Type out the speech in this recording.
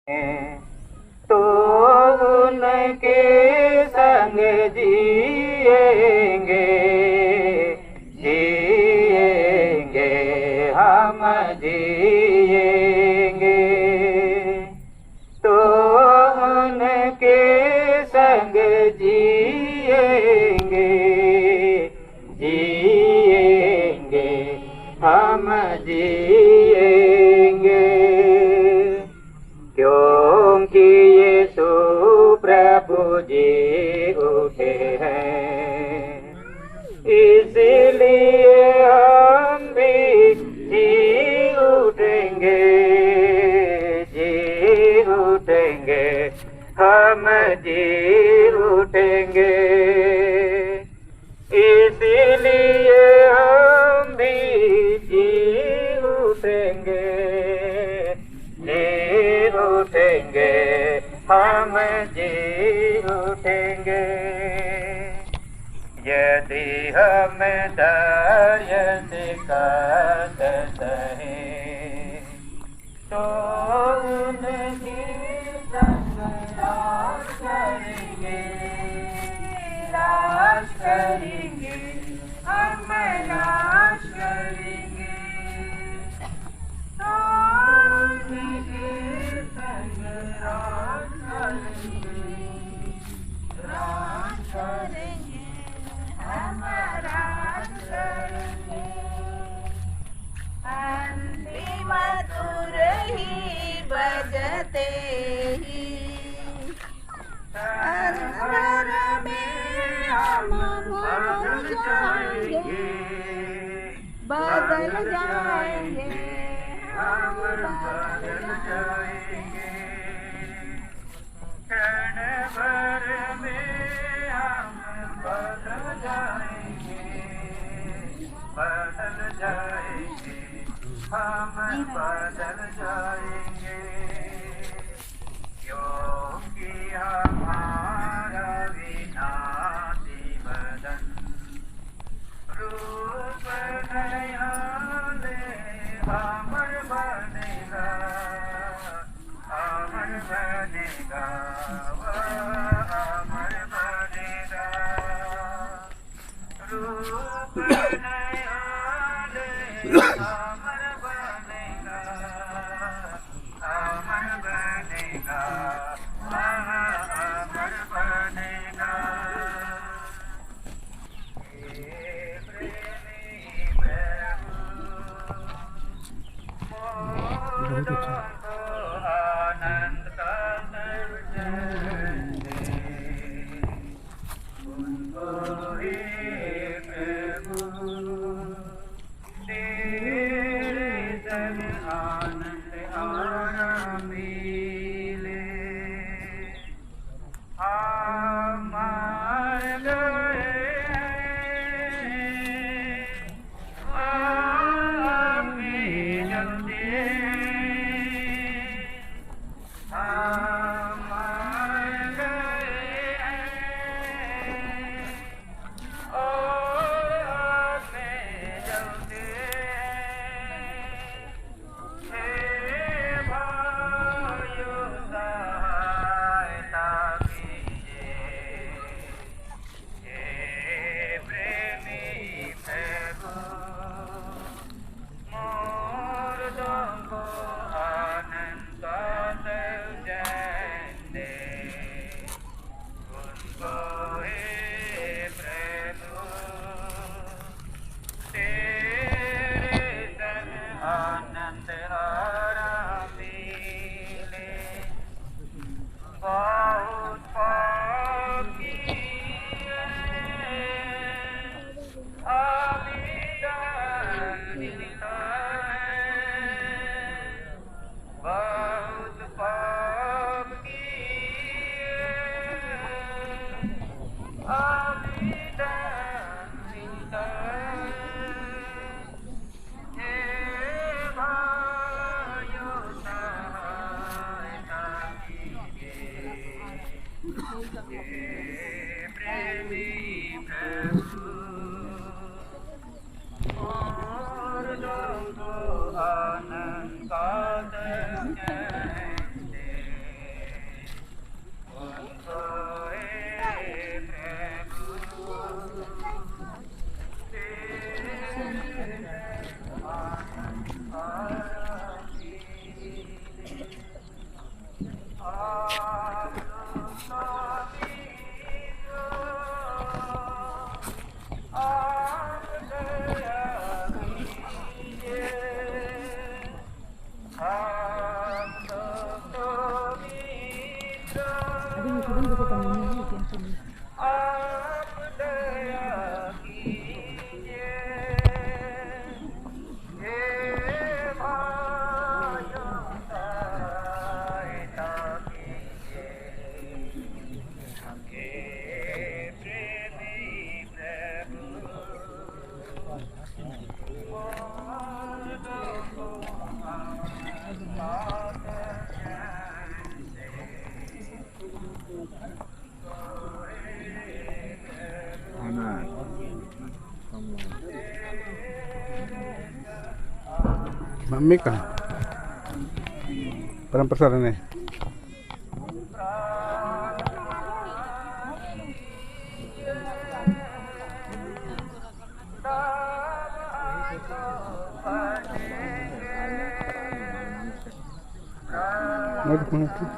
तो उनके संग जिएंगे जिएंगे हम जिएंगे। तो उनके संग जिएंगे जिएंगे हम जिएंगे। क्योंकि यीशु प्रभु जी उठे हैं, इसलिए हम भी जी उठेंगे जी उठेंगे हम जी उठेंगे। इसलिए हम भी जी उठेंगे उठेंगे हम जी उठेंगे। यदि हम धैर्य से कष्ट सहें तो उनकी संग राज करेंगे राज करेंगे हम राज करेंगे। तो उनकी संग राज करेंगे हम राज करेंगे। अंतिम मधुर ही बजते ही अंबर में हम बदल जाएंगे बदल जाएंगे हम बदल जाएंगे। क्षण भर में हम बदल जाएंगे हम बदल जाएंगे। क्योंकि हमारा विनाशी बदन रूप नया ले अमर बनेगा अमर बनेगा अमर बनेगा। रूप नया ले अमर बनेगा अमर बनेगा अमर बनेगा। बहुत अच्छा आनंद का उनको ही प्रभु तेरे संग आनंद आराम मिले। मार गए Aduh, sudah bisa kami ini cancel. Mamik kan? Parang pasaran eh. Waduh, mana tuh?